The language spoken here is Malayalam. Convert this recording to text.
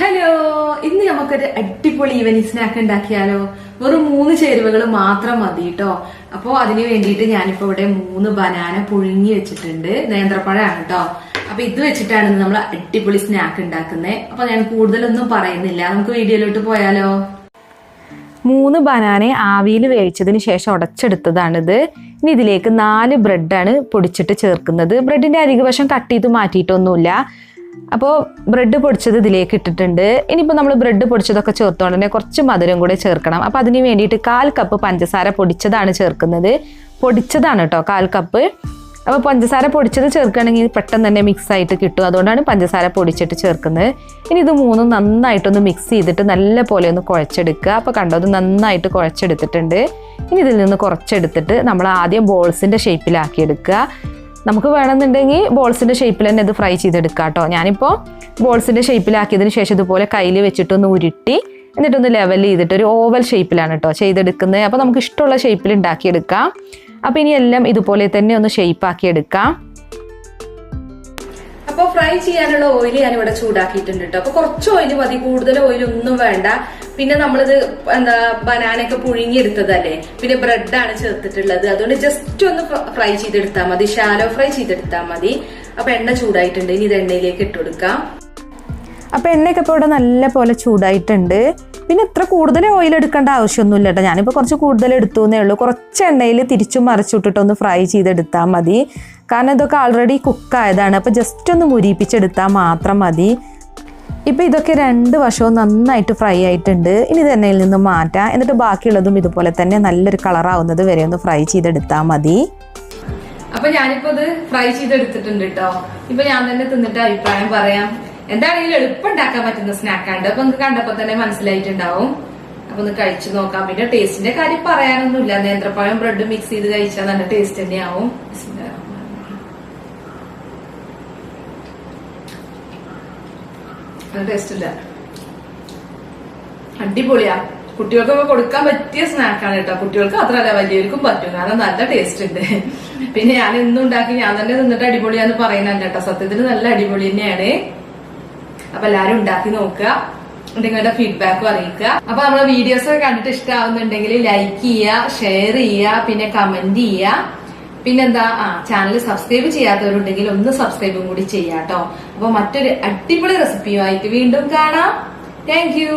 ഹലോ, ഇന്ന് നമുക്കൊരു അടിപൊളി ഈവനിങ് സ്നാക്ക് ഉണ്ടാക്കിയാലോ? വെറും 3 ചേരുവകൾ മാത്രം മതി കേട്ടോ. അപ്പൊ അതിന് വേണ്ടിയിട്ട് ഞാനിപ്പോ ഇവിടെ 3 ബനാന പുഴുങ്ങി വെച്ചിട്ടുണ്ട്. നേന്ത്രപ്പഴമാണ് കേട്ടോ. അപ്പൊ ഇത് വെച്ചിട്ടാണ് നമ്മൾ അടിപൊളി സ്നാക്ക് ഉണ്ടാക്കുന്നത്. അപ്പൊ ഞാൻ കൂടുതലൊന്നും പറയുന്നില്ല, നമുക്ക് വീഡിയോയിലോട്ട് പോയാലോ? 3 ബനാന ആവിയിൽ വേവിച്ചതിന് ശേഷം ഉടച്ചെടുത്തതാണിത്. ഇനി ഇതിലേക്ക് 4 ബ്രെഡാണ് പൊടിച്ചിട്ട് ചേർക്കുന്നത്. ബ്രെഡിന്റെ അരികുവശം കട്ട് ചെയ്ത് മാറ്റിയിട്ടൊന്നുമില്ല. അപ്പോൾ ബ്രെഡ് പൊടിച്ചത് ഇതിലേക്ക് ഇട്ടിട്ടുണ്ട്. ഇനിയിപ്പോൾ നമ്മൾ ബ്രെഡ് പൊടിച്ചതൊക്കെ ചേർത്തുകൊണ്ട് തന്നെ കുറച്ച് മധുരം കൂടെ ചേർക്കണം. അപ്പോൾ അതിന് വേണ്ടിയിട്ട് 1/4 കപ്പ് പഞ്ചസാര പൊടിച്ചതാണ് ചേർക്കുന്നത്. പൊടിച്ചതാണ് കേട്ടോ 1/4 കപ്പ്. അപ്പോൾ പഞ്ചസാര പൊടിച്ചത് ചേർക്കുകയാണെങ്കിൽ പെട്ടെന്ന് തന്നെ മിക്സ് ആയിട്ട് കിട്ടും. അതുകൊണ്ടാണ് പഞ്ചസാര പൊടിച്ചിട്ട് ചേർക്കുന്നത്. ഇനി ഇത് 3 നന്നായിട്ടൊന്ന് മിക്സ് ചെയ്തിട്ട് നല്ല പോലെ ഒന്ന് കുഴച്ചെടുക്കുക. അപ്പോൾ കണ്ടോ, അത് നന്നായിട്ട് കുഴച്ചെടുത്തിട്ടുണ്ട്. ഇനി ഇതിൽ നിന്ന് കുറച്ചെടുത്തിട്ട് നമ്മൾ ആദ്യം ബോൾസിൻ്റെ ഷേപ്പിലാക്കിയെടുക്കുക. നമുക്ക് വേണമെന്നുണ്ടെങ്കിൽ ബോൾസിൻ്റെ ഷേപ്പിൽ തന്നെ ഇത് ഫ്രൈ ചെയ്തെടുക്കാം കേട്ടോ. ഞാനിപ്പോൾ ബോൾസിൻ്റെ ഷേപ്പിലാക്കിയതിന് ശേഷം ഇതുപോലെ കയ്യിൽ വെച്ചിട്ടൊന്ന് ഉരുട്ടി എന്നിട്ടൊന്ന് ലെവൽ ചെയ്തിട്ട് ഒരു ഓവൽ ഷേപ്പിലാണ് കേട്ടോ ചെയ്തെടുക്കുന്നത്. അപ്പോൾ നമുക്ക് ഇഷ്ടമുള്ള ഷേപ്പിൽ ഉണ്ടാക്കിയെടുക്കാം. അപ്പോൾ ഇനി എല്ലാം ഇതുപോലെ തന്നെ ഒന്ന് ഷേപ്പാക്കി എടുക്കാം. അപ്പോൾ ഫ്രൈ ചെയ്യാനുള്ള ഓയിൽ ഞാനിവിടെ ചൂടാക്കിയിട്ടുണ്ട് കേട്ടോ. അപ്പോൾ കുറച്ച് ഓയിൽ മതി, കൂടുതൽ ഓയിലൊന്നും വേണ്ട. പിന്നെ നമ്മളിത് ബനാനയൊക്കെ പുഴുങ്ങിയെടുത്തതല്ലേ, പിന്നെ ബ്രെഡാണ് ചേർത്തിട്ടുള്ളത്. അതുകൊണ്ട് ജസ്റ്റ് ഒന്ന് ഫ്രൈ ചെയ്തെടുത്താൽ മതി, ഷാലോ ഫ്രൈ ചെയ്തെടുത്താൽ മതി. അപ്പൊ എണ്ണ ചൂടായിട്ടുണ്ട്, ഇനി ഇത് എണ്ണയിലേക്ക് ഇട്ട് കൊടുക്കാം. അപ്പൊ എണ്ണയൊക്കെ ഇപ്പോൾ ഇവിടെ നല്ല പോലെ ചൂടായിട്ടുണ്ട്. പിന്നെ ഇത്ര കൂടുതൽ ഓയിൽ എടുക്കേണ്ട ആവശ്യമൊന്നുമില്ല കേട്ടോ. ഞാനിപ്പോൾ കുറച്ച് കൂടുതൽ എടുത്തു എന്നേ ഉള്ളൂ. കുറച്ച് എണ്ണയിൽ തിരിച്ചും മറിച്ചിട്ടിട്ട് ഒന്ന് ഫ്രൈ ചെയ്തെടുത്താൽ മതി. കാരണം ഇതൊക്കെ ആൾറെഡി കുക്കായതാണ്. അപ്പോൾ ജസ്റ്റ് ഒന്ന് മുരിപ്പിച്ചെടുത്താൽ മാത്രം മതി. ഇപ്പം ഇതൊക്കെ 2 വശവും നന്നായിട്ട് ഫ്രൈ ആയിട്ടുണ്ട്. ഇനി ഇത് എണ്ണയിൽ നിന്ന് മാറ്റാം. എന്നിട്ട് ബാക്കിയുള്ളതും ഇതുപോലെ തന്നെ നല്ലൊരു കളറാവുന്നത് വരെ ഒന്ന് ഫ്രൈ ചെയ്തെടുത്താൽ മതി. അപ്പൊ ഞാനിപ്പോ ഇത് ഫ്രൈ ചെയ്തെടുത്തിട്ടുണ്ട് കേട്ടോ. ഇപ്പൊ ഞാൻ തന്നെ തിന്നിട്ട് അഭിപ്രായം പറയാം. എന്താണെങ്കിലും എളുപ്പം ഉണ്ടാക്കാൻ പറ്റുന്ന സ്നാക്കാണ്ട്. അപ്പൊ നിങ്ങൾക്ക് കണ്ടപ്പോ തന്നെ മനസ്സിലായിട്ടുണ്ടാവും. അപ്പൊ ഒന്ന് കഴിച്ചു നോക്കാം. പിന്നെ ടേസ്റ്റിന്റെ കാര്യം പറയാനൊന്നുമില്ല. നേന്ത്രപ്പഴം ബ്രെഡ് മിക്സ് ചെയ്ത് കഴിച്ചാൽ നല്ല ടേസ്റ്റ് തന്നെയാവും. ടേസ്റ്റ് ഇല്ല, അടിപൊളിയാ. കുട്ടികൾക്കൊക്കെ കൊടുക്കാൻ പറ്റിയ സ്നാക്കാണ് കേട്ടോ. കുട്ടികൾക്ക് മാത്രമല്ല വലിയവർക്കും പറ്റും, കാരണം നല്ല ടേസ്റ്റ് ഉണ്ട്. പിന്നെ ഞാൻ എന്നും ഉണ്ടാക്കി ഞാൻ തന്നെ തിന്നിട്ട് അടിപൊളിയാന്ന് പറയുന്നല്ല കേട്ടോ. സത്യത്തിൽ നല്ല അടിപൊളി തന്നെയാണ്. അപ്പൊ എല്ലാരും ഉണ്ടാക്കി നോക്കുക, നിങ്ങളുടെ ഫീഡ്ബാക്കും അറിയിക്കുക. അപ്പൊ നമ്മളെ വീഡിയോസ് ഒക്കെ കണ്ടിട്ട് ഇഷ്ടമാവുന്നുണ്ടെങ്കിൽ ലൈക്ക് ചെയ്യുക, ഷെയർ ചെയ്യുക, പിന്നെ കമന്റ് ചെയ്യുക. പിന്നെന്താ, ചാനൽ സബ്സ്ക്രൈബ് ചെയ്യാത്തവരുണ്ടെങ്കിൽ ഒന്ന് സബ്സ്ക്രൈബും കൂടി ചെയ്യാട്ടോ. അപ്പൊ മറ്റൊരു അടിപൊളി റെസിപ്പിയുമായിട്ട് വീണ്ടും കാണാം. Thank you.